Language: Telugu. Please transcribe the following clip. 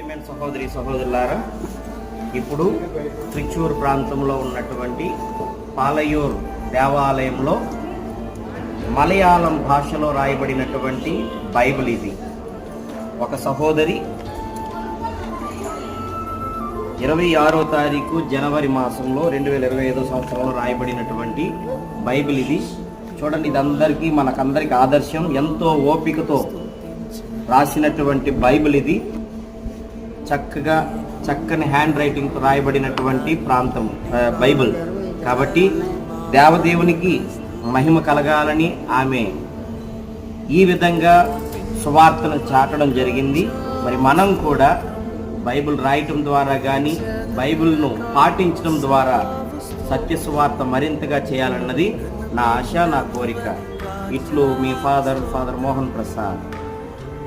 ప్రియమైన సహోదరి సహోదరులారా, ఇప్పుడు త్రిచూర్ ప్రాంతంలో ఉన్నటువంటి పాలయూర్ దేవాలయంలో మలయాళం భాషలో రాయబడినటువంటి బైబిల్ ఇది. ఒక సహోదరి 26వ తారీఖు జనవరి మాసంలో 2025 సంవత్సరంలో రాయబడినటువంటి బైబిల్ ఇది. చూడండి, ఇది అందరికీ మనకందరికి ఆదర్శం. ఎంతో ఓపికతో రాసినటువంటి బైబిల్ ఇది. చక్కని హ్యాండ్ రైటింగ్తో రాయబడినటువంటి బైబిల్. కాబట్టి దేవదేవునికి మహిమ కలగాలని ఆమె ఈ విధంగా సువార్తను చాటడం జరిగింది. మరి మనం కూడా బైబిల్ రాయటం ద్వారా కానీ బైబిల్ను పాటించడం ద్వారా సత్య సువార్త మరింతగా చేయాలన్నది నా ఆశ, నా కోరిక. ఇట్లు మీ ఫాదర్ మోహన్ ప్రసాద్.